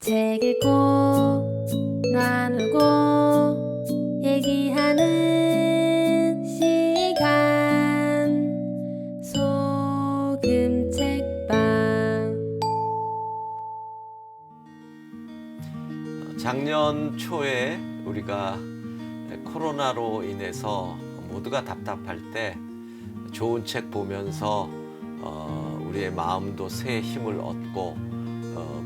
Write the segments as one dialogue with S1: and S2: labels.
S1: 책 읽고 나누고 얘기하는 시간 소금책방.
S2: 작년 초에 우리가 코로나로 인해서 모두가 답답할 때 좋은 책 보면서 우리의 마음도 새 힘을 얻고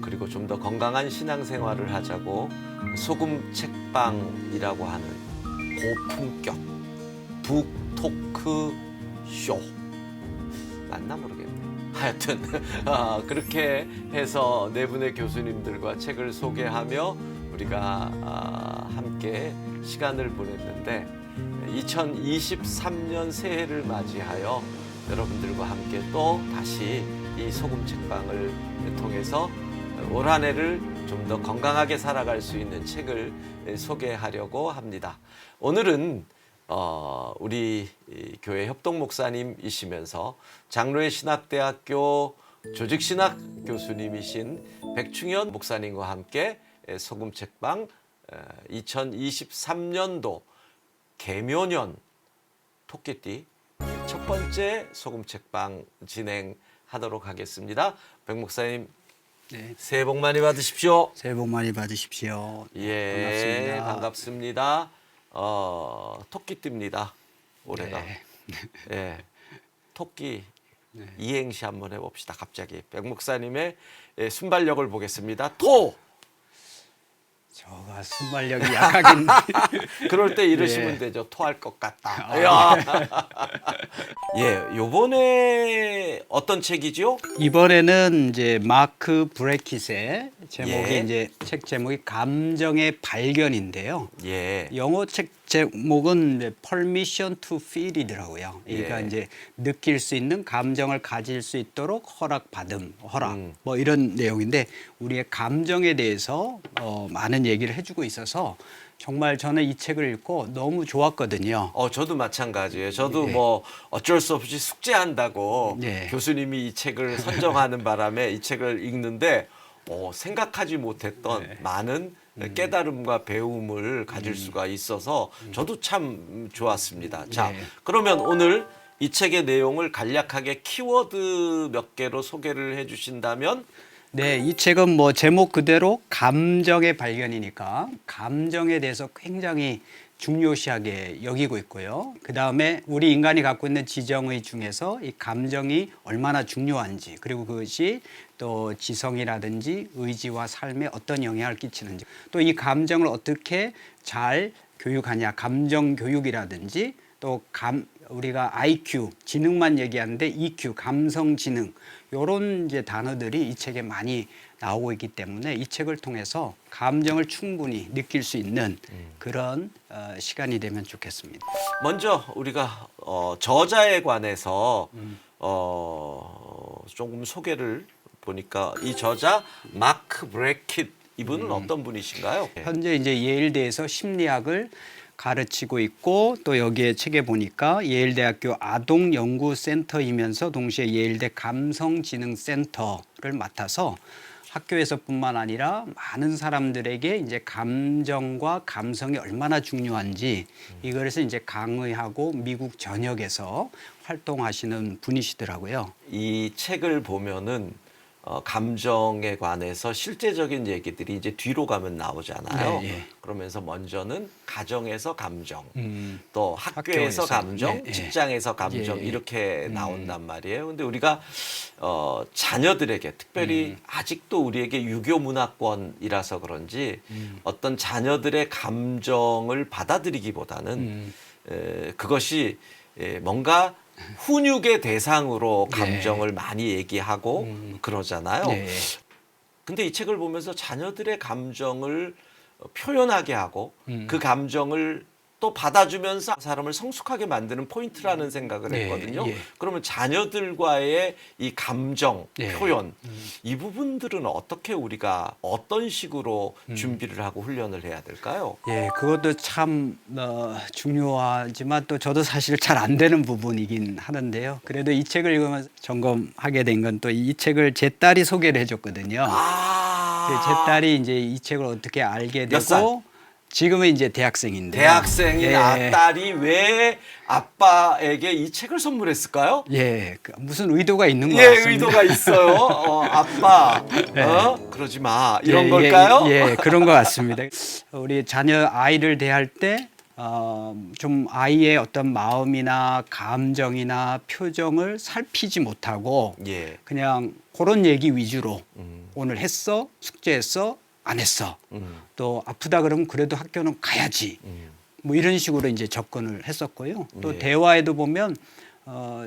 S2: 그리고 좀 더 건강한 신앙생활을 하자고 소금 책방이라고 하는 고품격 북토크 쇼 맞나 모르겠네. 하여튼 그렇게 해서 네 분의 교수님들과 책을 소개하며 우리가 함께 시간을 보냈는데 2023년 새해를 맞이하여 여러분들과 함께 또 다시 이 소금 책방을 통해서 올 한 해를 좀 더 건강하게 살아갈 수 있는 책을 소개하려고 합니다. 오늘은 우리 교회 협동 목사님이시면서 장로의 신학대학교 조직신학 교수님이신 백충현 목사님과 함께 소금 책방 2023년도 개묘년 토끼띠 첫 번째 소금 책방 진행하도록 하겠습니다. 백 목사님,
S3: 네.
S2: 새해 복 많이 받으십시오.
S3: 새해 복 많이 받으십시오.
S2: 예, 반갑습니다. 토끼띠입니다. 올해가.
S3: 네.
S2: 예, 토끼 이행시 한번 해봅시다. 갑자기 백 목사님의 순발력을 보겠습니다. 토.
S3: 저가 순발력이 약하긴.
S2: 그럴 때 이러시면
S3: 예.
S2: 되죠. 토할 것 같다. 야. 예, 요번에 어떤 책이죠?
S3: 이번에는 이제 마크 브레킷의 제목이
S2: 예.
S3: 이제 책 제목이 감정의 발견인데요.
S2: 예.
S3: 영어 책 제목은 이제 Permission to Feel이더라고요. 그러니까
S2: 예.
S3: 이제 느낄 수 있는 감정을 가질 수 있도록 허락받음, 허락 뭐 이런 내용인데 우리의 감정에 대해서 많은 얘기를 해주고 있어서 정말 저는 이 책을 읽고 너무 좋았거든요.
S2: 저도 마찬가지예요. 저도
S3: 예.
S2: 뭐 어쩔 수 없이 숙제한다고
S3: 예.
S2: 교수님이 이 책을 선정하는 바람에 이 책을 읽는데 생각하지 못했던 많은 깨달음과 배움을 가질 수가 있어서 저도 참 좋았습니다. 자,
S3: 네.
S2: 그러면 오늘 이 책의 내용을 간략하게 키워드 몇 개로 소개를 해주신다면?
S3: 네, 이 책은 뭐 제목 그대로 감정의 발견이니까 감정에 대해서 굉장히 중요시하게 여기고 있고요. 그 다음에 우리 인간이 갖고 있는 지정의 중에서 이 감정이 얼마나 중요한지 그리고 그것이 또 지성이라든지 의지와 삶에 어떤 영향을 끼치는지 또 이 감정을 어떻게 잘 교육하냐 감정 교육이라든지 또 우리가 IQ 지능만 얘기하는데 EQ 감성 지능 이런 이제 단어들이 이 책에 많이 나오고 있기 때문에 이 책을 통해서 감정을 충분히 느낄 수 있는 그런 시간이 되면 좋겠습니다.
S2: 먼저 우리가 저자에 관해서 조금 소개를 보니까 이 저자 마크 브레킷 이분은 어떤 분이신가요?
S3: 현재 이제 예일대에서 심리학을 가르치고 있고 또 여기에 책에 보니까 예일대학교 아동연구센터이면서 동시에 예일대 감성지능센터를 맡아서 학교에서뿐만 아니라 많은 사람들에게 이제 감정과 감성이 얼마나 중요한지 이것을 이제 강의하고 미국 전역에서 활동하시는 분이시더라고요.
S2: 이 책을 보면은 감정에 관해서 실제적인 얘기들이 이제 뒤로 가면 나오잖아요.
S3: 네, 예.
S2: 그러면서 먼저는 가정에서 감정, 또 학교에서
S3: 학교에서,
S2: 감정,
S3: 네, 예.
S2: 직장에서 감정
S3: 예.
S2: 이렇게 나온단 말이에요. 근데 우리가 자녀들에게 특별히 아직도 우리에게 유교 문화권이라서 그런지 어떤 자녀들의 감정을 받아들이기보다는 그것이 뭔가 훈육의 대상으로 감정을 많이 얘기하고 그러잖아요.
S3: 네.
S2: 근데 이 책을 보면서 자녀들의 감정을 표현하게 하고 그 감정을 또 받아주면서 사람을 성숙하게 만드는 포인트라는 생각을
S3: 네,
S2: 했거든요.
S3: 예.
S2: 그러면 자녀들과의 이 감정
S3: 네.
S2: 표현 이 부분들은 어떻게 우리가 어떤 식으로 준비를 하고 훈련을 해야 될까요?
S3: 예, 그것도 참 중요하지만 또 저도 사실 잘 안 되는 부분이긴 하는데요. 그래도 이 책을 읽으면서 점검하게 된 건 또 이 책을 제 딸이 소개를 해줬거든요. 제 딸이 이제 이 책을 어떻게 알게
S2: 몇 살?
S3: 되고 지금은 이제 대학생인데.
S2: 대학생인 딸이 왜 아빠에게 이 책을 선물했을까요?
S3: 예, 무슨 의도가 있는 것
S2: 예,
S3: 같습니다.
S2: 의도가 있어요. 아빠, 그러지 마 이런
S3: 예,
S2: 걸까요?
S3: 예, 그런 것 같습니다. 우리 자녀 아이를 대할 때 좀 아이의 어떤 마음이나 감정이나 표정을 살피지 못하고
S2: 예.
S3: 그냥 그런 얘기 위주로 오늘 했어? 숙제했어? 안 했어? 또 아프다 그러면 그래도 학교는 가야지. 뭐 이런 식으로 이제 접근을 했었고요. 또
S2: 예.
S3: 대화에도 보면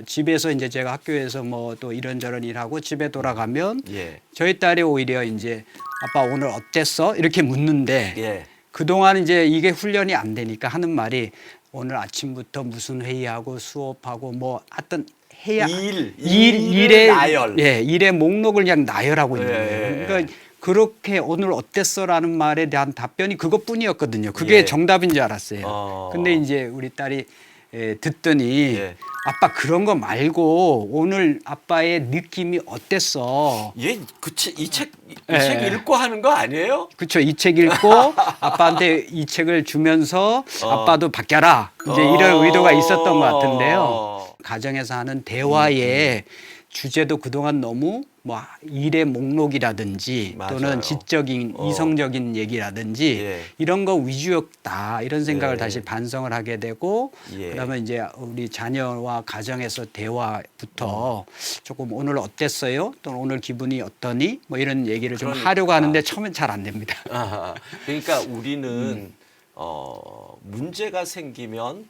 S3: 집에서 이제 제가 학교에서 뭐 또 이런저런 일하고 집에 돌아가면
S2: 예.
S3: 저희 딸이 오히려 이제 아빠 오늘 어땠어? 이렇게 묻는데
S2: 예.
S3: 그동안 이제 이게 훈련이 안 되니까 하는 말이 오늘 아침부터 무슨 회의하고 수업하고 뭐 하여튼 해야
S2: 일을 나열.
S3: 예, 일의 목록을 그냥 나열하고 있는
S2: 예,
S3: 거예요.
S2: 예,
S3: 그러니까 그렇게 오늘 어땠어라는 말에 대한 답변이 그것뿐이었거든요. 그게
S2: 예.
S3: 정답인 줄 알았어요. 근데 이제 우리 딸이 듣더니
S2: 예.
S3: 아빠 그런 거 말고 오늘 아빠의 느낌이 어땠어?
S2: 예, 이 책
S3: 예.
S2: 읽고 하는 거 아니에요?
S3: 그렇죠. 이 책 읽고 아빠한테 이 책을 주면서 아빠도 바뀌어라. 이제 이런 의도가 있었던 것 같은데요. 가정에서 하는 대화의 주제도 그동안 너무 뭐 일의 목록이라든지
S2: 맞아요.
S3: 또는 지적인 이성적인 얘기라든지
S2: 예.
S3: 이런 거 위주였다 이런 생각을
S2: 예.
S3: 다시 반성을 하게 되고
S2: 예.
S3: 그러면 이제 우리 자녀와 가정에서 대화부터 조금 오늘 어땠어요? 또는 오늘 기분이 어떠니? 뭐 이런 얘기를 좀
S2: 그러니까.
S3: 하려고 하는데 처음엔 잘 안 됩니다.
S2: 그러니까 우리는 문제가 생기면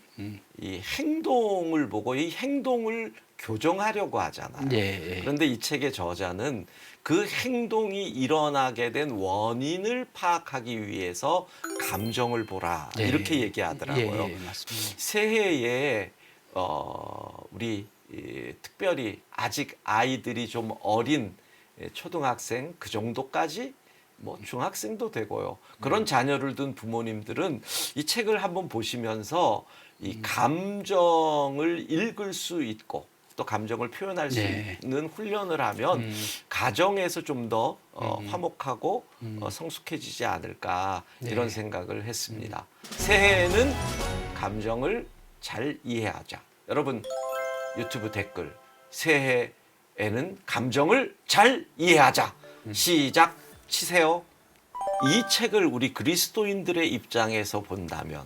S2: 이 행동을 보고 이 행동을 교정하려고 하잖아요.
S3: 예.
S2: 그런데 이 책의 저자는 그 행동이 일어나게 된 원인을 파악하기 위해서 감정을 보라
S3: 예.
S2: 이렇게 얘기하더라고요.
S3: 예, 맞습니다.
S2: 새해에 우리 특별히 아직 아이들이 좀 어린 초등학생 그 정도까지 뭐 중학생도 되고요. 그런 자녀를 둔 부모님들은 이 책을 한번 보시면서 이 감정을 읽을 수 있고 또 감정을 표현할 수
S3: 네.
S2: 있는 훈련을 하면 가정에서 좀 더 화목하고 성숙해지지 않을까 이런 생각을 했습니다. 새해에는 감정을 잘 이해하자. 여러분 유튜브 댓글 새해에는 감정을 잘 이해하자. 시작 치세요. 이 책을 우리 그리스도인들의 입장에서 본다면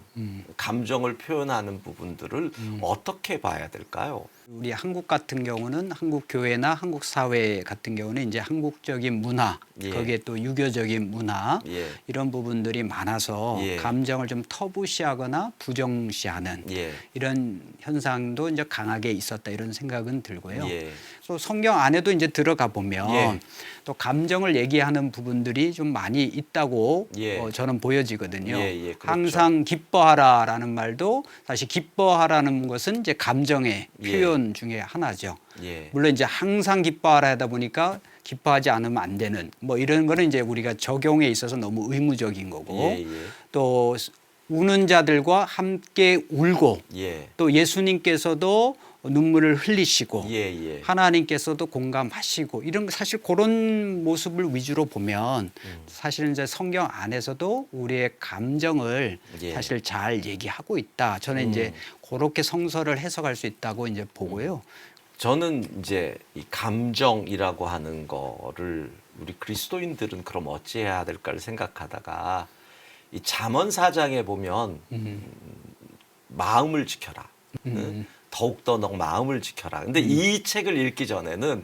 S2: 감정을 표현하는 부분들을 어떻게 봐야 될까요?
S3: 우리 한국 같은 경우는 한국 교회나 한국 사회 같은 경우는 이제 한국적인 문화,
S2: 예.
S3: 거기에 또 유교적인 문화
S2: 예.
S3: 이런 부분들이 많아서
S2: 예.
S3: 감정을 좀 터부시하거나 부정시하는
S2: 예.
S3: 이런 현상도 이제 강하게 있었다 이런 생각은 들고요.
S2: 예.
S3: 또 성경 안에도 이제 들어가 보면
S2: 예.
S3: 또 감정을 얘기하는 부분들이 좀 많이 있다고
S2: 예.
S3: 저는 보여지거든요.
S2: 예, 예, 그렇죠.
S3: 항상 기뻐하라라는 말도 사실 기뻐하라는 것은 이제 감정의
S2: 예.
S3: 표현 중에 하나죠.
S2: 예.
S3: 물론 이제 항상 기뻐하라 하다 보니까 기뻐하지 않으면 안 되는 뭐 이런 거는 이제 우리가 적용에 있어서 너무 의무적인 거고
S2: 예, 예.
S3: 또 우는 자들과 함께 울고
S2: 예.
S3: 또 예수님께서도 눈물을 흘리시고
S2: 예, 예.
S3: 하나님께서도 공감하시고 이런 사실 그런 모습을 위주로 보면 사실 이제 성경 안에서도 우리의 감정을
S2: 예.
S3: 사실 잘 얘기하고 있다. 저는 이제 그렇게 성서를 해석할 수 있다고 이제 보고요.
S2: 저는 이제 이 감정이라고 하는 거를 우리 그리스도인들은 그럼 어찌해야 될까를 생각하다가 이 잠언 4장에 보면 마음을 지켜라. 더욱더 너 마음을 지켜라. 근데 이 책을 읽기 전에는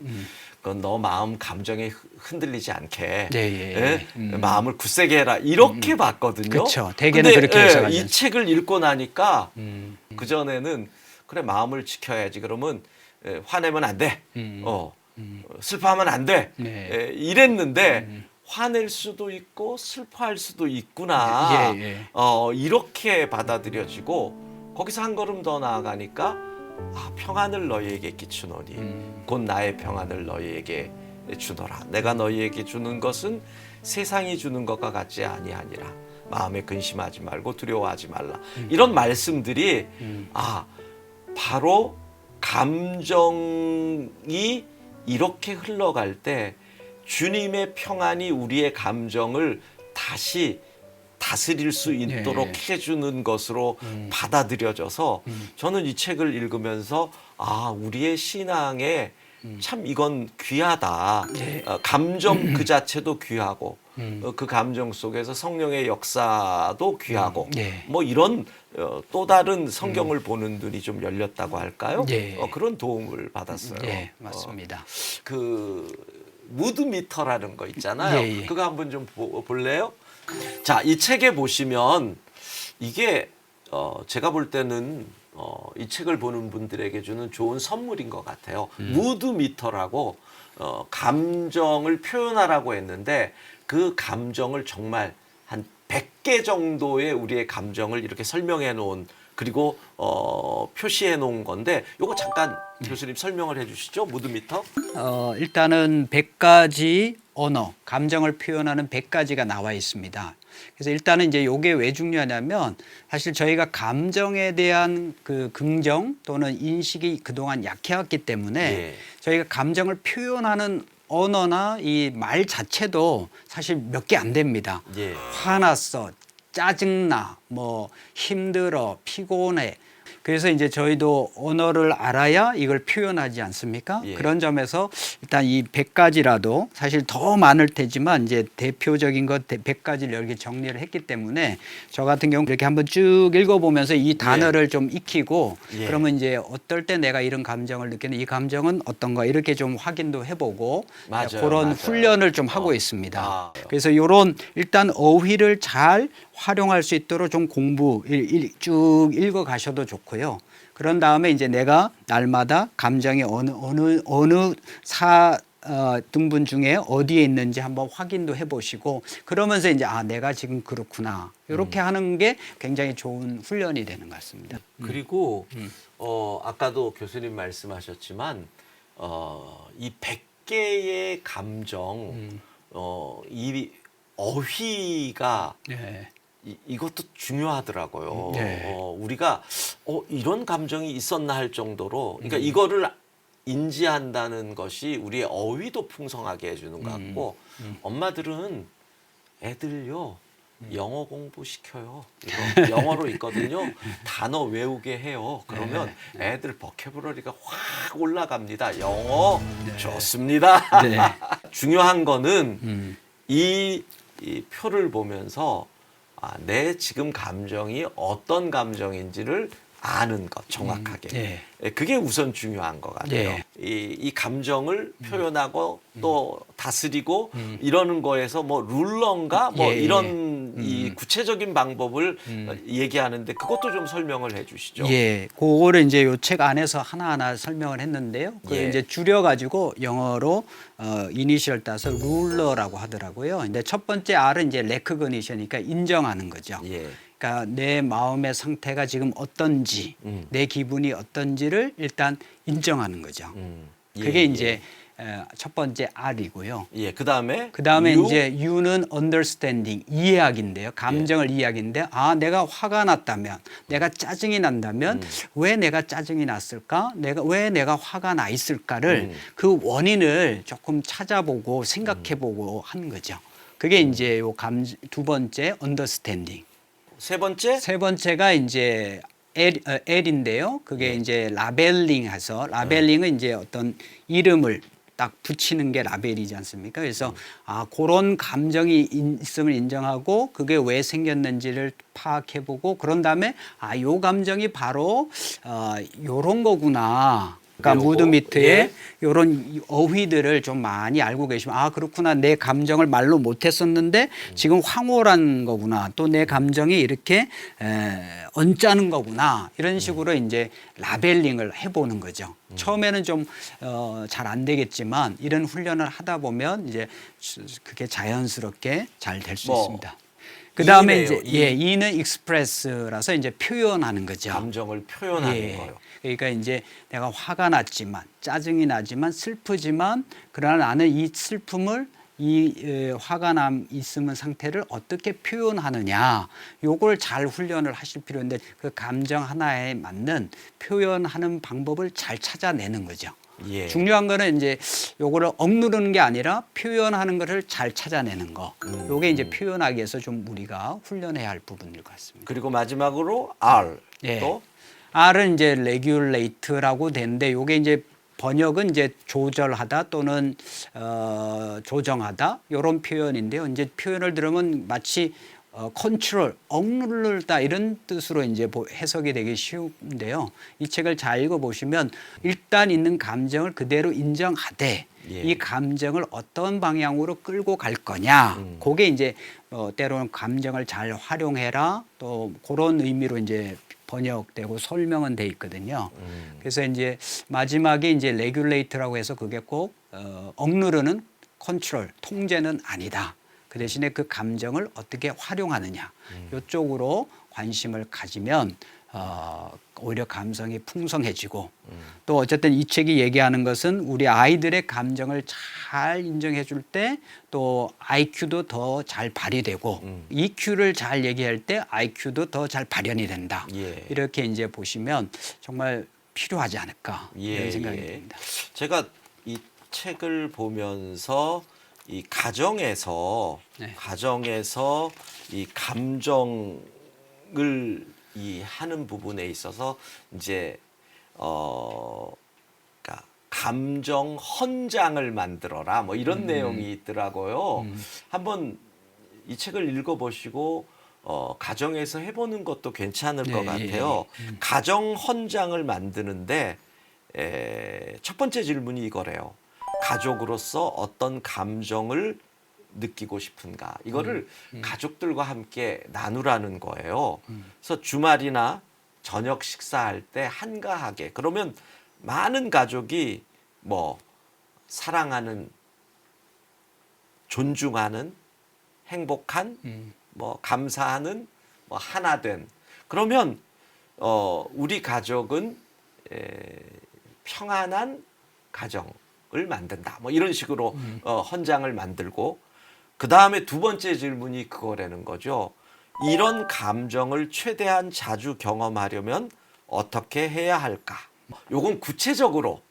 S2: 그건 너 마음 감정에 흔들리지 않게
S3: 네,
S2: 예? 마음을 굳세게 해라 이렇게 봤거든요.
S3: 그렇죠. 대개는
S2: 근데,
S3: 그렇게 해석하죠.
S2: 이 책을 읽고 나니까 그 전에는 그래 마음을 지켜야지. 그러면 화내면 안 돼. 슬퍼하면 안 돼.
S3: 네.
S2: 이랬는데 화낼 수도 있고 슬퍼할 수도 있구나.
S3: 예, 예.
S2: 이렇게 받아들여지고 거기서 한 걸음 더 나아가니까 평안을 너희에게 끼치노니 곧 나의 평안을 너희에게 주노라. 내가 너희에게 주는 것은 세상이 주는 것과 같지 아니하니라. 마음에 근심하지 말고 두려워하지 말라. 이런 말씀들이 바로 감정이 이렇게 흘러갈 때 주님의 평안이 우리의 감정을 다시 다스릴 수 있도록
S3: 네.
S2: 해주는 것으로 받아들여져서 저는 이 책을 읽으면서 아, 우리의 신앙에 참 이건 귀하다.
S3: 네.
S2: 감정 그 자체도 귀하고 그 감정 속에서 성령의 역사도 귀하고
S3: 네.
S2: 뭐 이런 또 다른 성경을 보는 눈이 좀 열렸다고 할까요?
S3: 네.
S2: 그런 도움을 받았어요.
S3: 네, 맞습니다.
S2: 그 무드 미터라는 거 있잖아요.
S3: 예, 예.
S2: 그거 한번 좀 볼래요? 자, 이 책에 보시면 이게 제가 볼 때는 이 책을 보는 분들에게 주는 좋은 선물인 것 같아요. 무드 미터라고 감정을 표현하라고 했는데 그 감정을 정말 한 100개 정도의 우리의 감정을 이렇게 설명해 놓은 그리고 표시해 놓은 건데 요거 잠깐 교수님 설명을 해 주시죠. 무드 미터.
S3: 일단은 100가지 언어, 감정을 표현하는 100가지가 나와 있습니다. 그래서 일단은 이제 요게 왜 중요하냐면 사실 저희가 감정에 대한 그 긍정 또는 인식이 그동안 약해왔기 때문에
S2: 예.
S3: 저희가 감정을 표현하는 언어나 이 말 자체도 사실 몇 개 안 됩니다.
S2: 예.
S3: 화났어, 짜증나, 뭐 힘들어, 피곤해. 그래서 이제 저희도 언어를 알아야 이걸 표현하지 않습니까?
S2: 예.
S3: 그런 점에서 일단 이 100가지라도 사실 더 많을 테지만 이제 대표적인 것 100가지를 이렇게 정리를 했기 때문에 저 같은 경우 이렇게 한번 쭉 읽어보면서 이 단어를 좀 익히고
S2: 예.
S3: 그러면 이제 어떨 때 내가 이런 감정을 느끼는 이 감정은 어떤가 이렇게 좀 확인도 해보고
S2: 맞아요,
S3: 그런
S2: 맞아요.
S3: 훈련을 좀 하고 있습니다.
S2: 아.
S3: 그래서 이런 일단 어휘를 잘 활용할 수 있도록 좀 공부 쭉 읽어 가셔도 좋고요. 그런 다음에 이제 내가 날마다 감정이 어느 등분 중에 어디에 있는지 한번 확인도 해보시고 그러면서 이제 아 내가 지금 그렇구나 이렇게 하는 게 굉장히 좋은 훈련이 되는 것 같습니다.
S2: 그리고 아까도 교수님 말씀하셨지만 이 100개의 감정 이 어휘가
S3: 네.
S2: 이것도 중요하더라고요.
S3: 네.
S2: 우리가 이런 감정이 있었나 할 정도로 그러니까 이거를 인지한다는 것이 우리의 어휘도 풍성하게 해주는 것 같고 엄마들은 애들요 영어 공부시켜요. 이거 영어로 있거든요. 단어 외우게 해요. 그러면 애들 버캐브러리가 확 올라갑니다. 영어 좋습니다.
S3: 네.
S2: 중요한 거는 이 표를 보면서 내 지금 감정이 어떤 감정인지를 아는 것 정확하게. 그게 우선 중요한 것 같아요.
S3: 예.
S2: 이 감정을 표현하고 또 다스리고 이러는 거에서 뭐 룰러인가 뭐
S3: 예,
S2: 이런 이 구체적인 방법을 얘기하는데 그것도 좀 설명을 해 주시죠.
S3: 예, 그거를 이제 요 책 안에서 하나하나 설명을 했는데요. 그
S2: 예.
S3: 이제 줄여가지고 영어로 이니셜 따서 룰러라고 하더라고요. 근데 첫 번째 R은 이제 레코그니션이니까 인정하는 거죠.
S2: 예.
S3: 그러니까 내 마음의 상태가 지금 어떤지, 내 기분이 어떤지를 일단 인정하는 거죠.
S2: 예,
S3: 그게
S2: 예.
S3: 이제 첫 번째 R이고요.
S2: 예. 그다음에
S3: 그다음에 이제 U는 understanding, 이해하기인데요. 감정을 이해하기인데 내가 화가 났다면, 내가 짜증이 난다면 왜 내가 짜증이 났을까? 왜 내가 화가 나 있을까를 그 원인을 조금 찾아보고 생각해보고 하는 거죠. 그게 이제 요 두 번째 understanding.
S2: 세 번째
S3: 세 번째가 이제 L인데요. 그게 이제 라벨링해서 라벨링은 이제 어떤 이름을 딱 붙이는 게 라벨이지 않습니까? 그래서 그런 감정이 있음을 인정하고 그게 왜 생겼는지를 파악해보고 그런 다음에 요 감정이 바로 요런 거구나. 그러니까
S2: 요거?
S3: 무드미트에
S2: 예.
S3: 이런 어휘들을 좀 많이 알고 계시면 그렇구나 내 감정을 말로 못했었는데 지금 황홀한 거구나 또 내 감정이 이렇게 언짢은 거구나 이런 식으로 이제 라벨링을 해보는 거죠. 처음에는 좀 잘 안 되겠지만 이런 훈련을 하다 보면 이제 그게 자연스럽게 잘 될 수 있습니다. 그 다음에 이제 E는 익스프레스라서 이제 표현하는 거죠.
S2: 감정을 표현하는 거요.
S3: 그러니까 이제 내가 화가 났지만 짜증이 나지만 슬프지만 그러나 나는 이 슬픔을 이 화가 있으면 상태를 어떻게 표현하느냐 요걸 잘 훈련을 하실 필요인데 그 감정 하나에 맞는 표현하는 방법을 잘 찾아내는 거죠.
S2: 예.
S3: 중요한 거는 이제 요거를 억누르는 게 아니라 표현하는 것을 잘 찾아내는 거. 요게 이제 표현하기 위해서 좀 우리가 훈련해야 할 부분일 것 같습니다.
S2: 그리고 마지막으로 R
S3: 예.
S2: 또
S3: R은 이제 regulate라고 되는데 요게 이제 번역은 이제 조절하다 또는 조정하다 이런 표현인데요. 이제 표현을 들으면 마치 컨트롤, 억누르다 이런 뜻으로 이제 해석이 되기 쉬운데요. 이 책을 잘 읽어보시면 일단 있는 감정을 그대로 인정하되
S2: 예.
S3: 이 감정을 어떤 방향으로 끌고 갈 거냐. 그게 이제 때로는 감정을 잘 활용해라 또 그런 의미로 이제 번역되고 설명은 돼 있거든요. 그래서 이제 마지막에 이제 regulate라고 해서 그게 꼭 억누르는 컨트롤, 통제는 아니다. 그 대신에 그 감정을 어떻게 활용하느냐 이쪽으로 관심을 가지면 오히려 감성이 풍성해지고 또 어쨌든 이 책이 얘기하는 것은 우리 아이들의 감정을 잘 인정해 줄 때 또 IQ도 더 잘 발휘되고 EQ를 잘 얘기할 때 IQ도 더 잘 발현이 된다.
S2: 예.
S3: 이렇게 이제 보시면 정말 필요하지 않을까 이런 생각이 듭니다.
S2: 제가 이 책을 보면서 이 가정에서
S3: 네.
S2: 이 감정을 이 하는 부분에 있어서 이제 그러니까 감정 헌장을 만들어라 뭐 이런 내용이 있더라고요. 한번 이 책을 읽어보시고 가정에서 해보는 것도 괜찮을 것 같아요. 가정 헌장을 만드는데 첫 번째 질문이 이거래요. 가족으로서 어떤 감정을 느끼고 싶은가 이거를 가족들과 함께 나누라는 거예요. 그래서 주말이나 저녁 식사할 때 한가하게 그러면 많은 가족이 뭐 사랑하는 존중하는 행복한 뭐 감사하는 뭐 하나 된 그러면 우리 가족은 평안한 가정을 만든다 뭐 이런 식으로 헌장을 만들고 그 다음에 두 번째 질문이 그거라는 거죠. 이런 감정을 최대한 자주 경험하려면 어떻게 해야 할까? 요건 구체적으로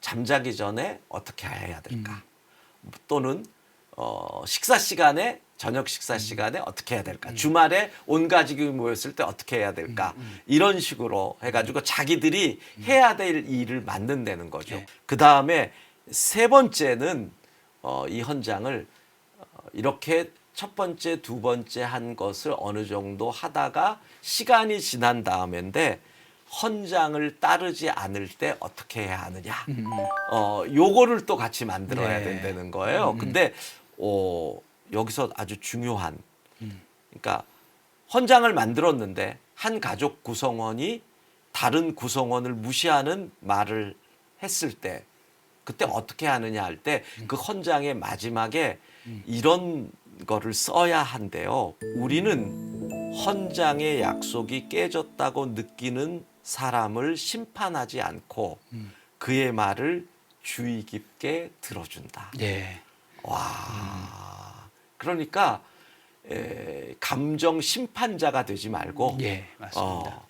S2: 잠자기 전에 어떻게 해야 될까? 또는 식사 시간에 저녁 식사 시간에 어떻게 해야 될까? 주말에 온 가족이 모였을 때 어떻게 해야 될까? 이런 식으로 해가지고 자기들이 해야 될 일을 만든다는 거죠. 그 다음에 세 번째는 이 헌장을 이렇게 첫 번째, 두 번째 한 것을 어느 정도 하다가 시간이 지난 다음인데 헌장을 따르지 않을 때 어떻게 해야 하느냐. 요거를 또 같이 만들어야 된다는 거예요. 근데 여기서 아주 중요한 그러니까 헌장을 만들었는데 한 가족 구성원이 다른 구성원을 무시하는 말을 했을 때 그때 어떻게 하느냐 할 때 그 헌장의 마지막에 이런 거를 써야 한대요. 우리는 헌장의 약속이 깨졌다고 느끼는 사람을 심판하지 않고 그의 말을 주의 깊게 들어준다.
S3: 예.
S2: 와, 그러니까 감정 심판자가 되지 말고,
S3: 예, 맞습니다.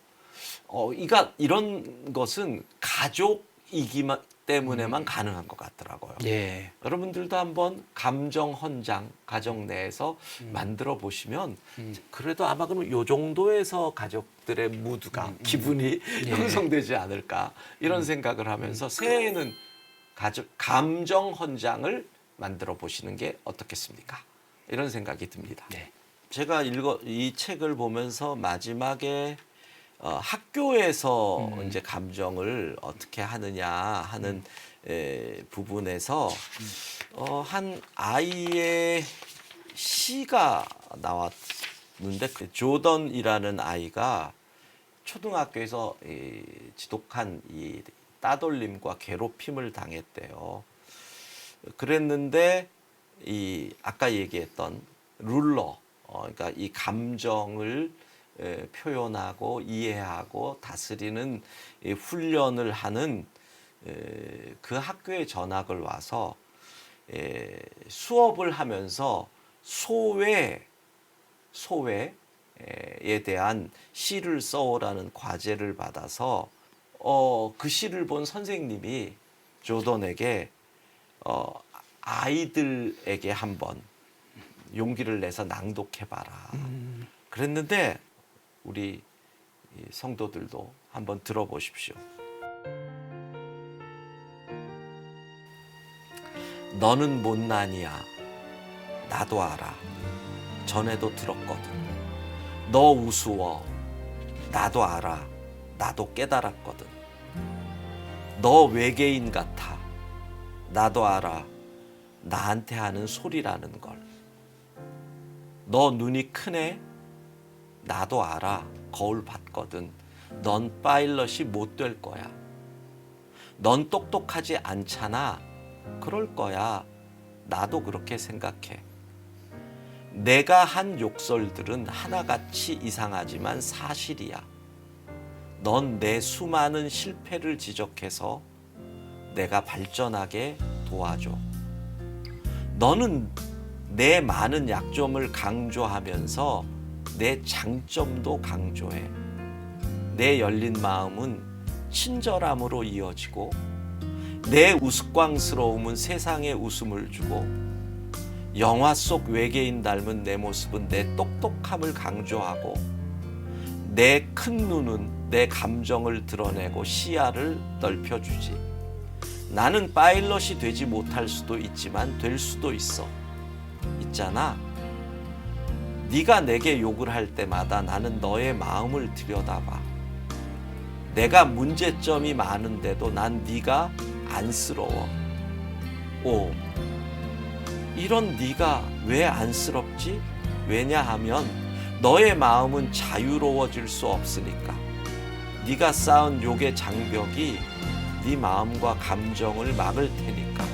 S2: 이런 것은 가족이기만 때문에만 가능한 것 같더라고요.
S3: 예.
S2: 여러분들도 한번 감정 헌장 가정 내에서 만들어 보시면 그래도 아마 그럼 요 정도에서 가족들의 무드가 기분이 형성되지 않을까 이런 생각을 하면서 새해에는 감정 헌장을 만들어 보시는 게 어떻겠습니까? 이런 생각이 듭니다.
S3: 네.
S2: 제가 이 책을 보면서 마지막에 학교에서 이제 감정을 어떻게 하느냐 하는 부분에서 한 아이의 시가 나왔는데 조던이라는 아이가 초등학교에서 지독한 이 따돌림과 괴롭힘을 당했대요. 그랬는데 이 아까 얘기했던 룰러, 그러니까 이 감정을 표현하고 이해하고 다스리는 훈련을 하는 그 학교에 전학을 와서 수업을 하면서 소외에 대한 시를 써오라는 과제를 받아서 그 시를 본 선생님이 조던에게 아이들에게 한번 용기를 내서 낭독해봐라. 그랬는데 우리 이 성도들도 한번 들어보십시오. 너는 못난이야. 나도 알아. 전에도 들었거든. 너 우스워. 나도 알아. 나도 깨달았거든. 너 외계인 같아. 나도 알아. 나한테 하는 소리라는 걸. 너 눈이 크네. 나도 알아. 거울 봤거든. 넌 파일럿이 못 될 거야. 넌 똑똑하지 않잖아. 그럴 거야. 나도 그렇게 생각해. 내가 한 욕설들은 하나같이 이상하지만 사실이야. 넌 내 수많은 실패를 지적해서 내가 발전하게 도와줘. 너는 내 많은 약점을 강조하면서 내 장점도 강조해. 내 열린 마음은 친절함으로 이어지고 내 우스꽝스러움은 세상에 웃음을 주고 영화 속 외계인 닮은 내 모습은 내 똑똑함을 강조하고 내 큰 눈은 내 감정을 드러내고 시야를 넓혀주지. 나는 파일럿이 되지 못할 수도 있지만 될 수도 있어. 있잖아. 네가 내게 욕을 할 때마다 나는 너의 마음을 들여다봐. 내가 문제점이 많은데도 난 네가 안쓰러워. 오, 이런 네가 왜 안쓰럽지? 왜냐하면 너의 마음은 자유로워질 수 없으니까. 네가 쌓은 욕의 장벽이 네 마음과 감정을 막을 테니까.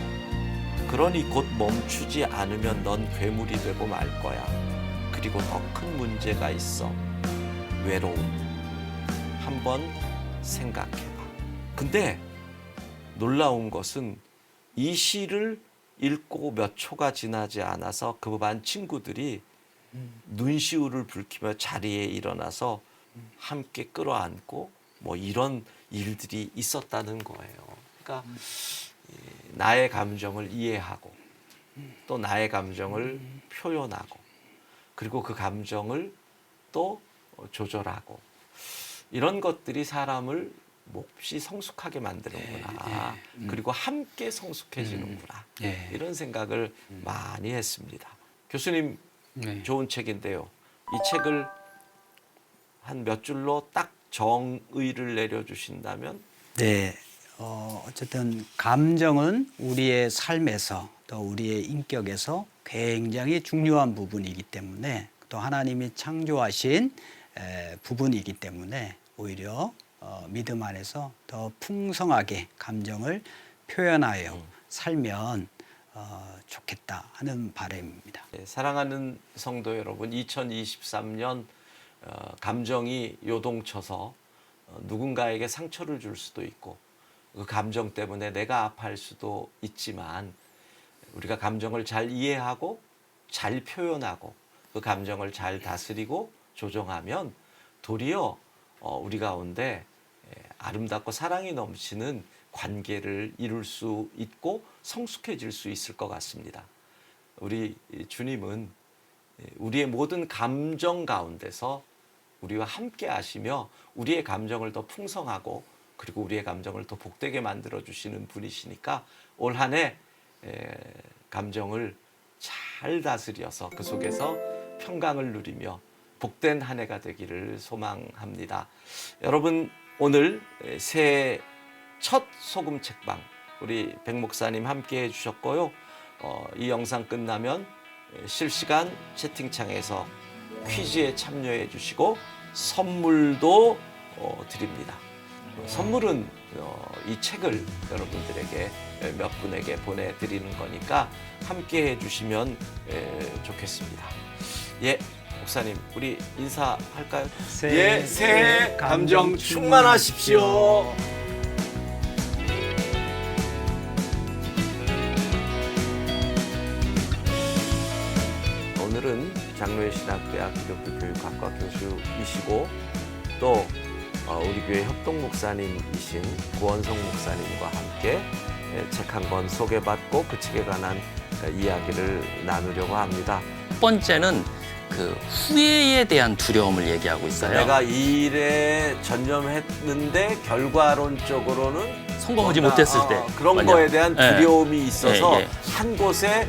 S2: 그러니 곧 멈추지 않으면 넌 괴물이 되고 말 거야. 그리고 더 큰 문제가 있어. 외로움. 한번 생각해봐. 근데 놀라운 것은 이 시를 읽고 몇 초가 지나지 않아서 그 반 친구들이 눈시울을 붉히며 자리에 일어나서 함께 끌어안고 뭐 이런 일들이 있었다는 거예요. 그러니까 나의 감정을 이해하고 또 나의 감정을 표현하고 그리고 그 감정을 또 조절하고 이런 것들이 사람을 몹시 성숙하게 만드는구나. 그리고 함께 성숙해지는구나. 이런 생각을 많이 했습니다. 교수님 좋은 책인데요. 이 책을 한 몇 줄로 딱 정의를 내려주신다면?
S3: 네. 어쨌든 감정은 우리의 삶에서 또 우리의 인격에서 굉장히 중요한 부분이기 때문에 또 하나님이 창조하신 부분이기 때문에 오히려 믿음 안에서 더 풍성하게 감정을 표현하여 살면 좋겠다 하는 바람입니다.
S2: 사랑하는 성도 여러분, 2023년 감정이 요동쳐서 누군가에게 상처를 줄 수도 있고 그 감정 때문에 내가 아파할 수도 있지만 우리가 감정을 잘 이해하고 잘 표현하고 그 감정을 잘 다스리고 조정하면 도리어 우리 가운데 아름답고 사랑이 넘치는 관계를 이룰 수 있고 성숙해질 수 있을 것 같습니다. 우리 주님은 우리의 모든 감정 가운데서 우리와 함께 하시며 우리의 감정을 더 풍성하고 그리고 우리의 감정을 더 복되게 만들어 주시는 분이시니까 올 한 해 감정을 잘 다스려서 그 속에서 평강을 누리며 복된 한 해가 되기를 소망합니다. 여러분 오늘 새해 첫 소금 책방 우리 백 목사님 함께 해주셨고요. 이 영상 끝나면 실시간 채팅창에서 퀴즈에 참여해 주시고 선물도 드립니다. 선물은 이 책을 여러분들에게 몇 분에게 보내드리는 거니까 함께 해주시면 좋겠습니다. 예, 목사님 우리 인사할까요? 새해 감정 충만하십시오. 오늘은 장로의 신학대학 기독교교육학과 교수이시고 또 우리 교회 협동 목사님이신 구원성 목사님과 함께 책 한 권 소개받고 그 책에 관한 이야기를 나누려고 합니다.
S4: 첫 번째는 그 후회에 대한 두려움을 얘기하고 있어요.
S2: 내가 이 일에 전념했는데 결과론적으로는
S4: 성공하지
S2: 뭔가,
S4: 못했을 때
S2: 그런
S4: 만약-
S2: 거에 대한
S4: 예.
S2: 두려움이 있어서
S4: 예, 예.
S2: 한 곳에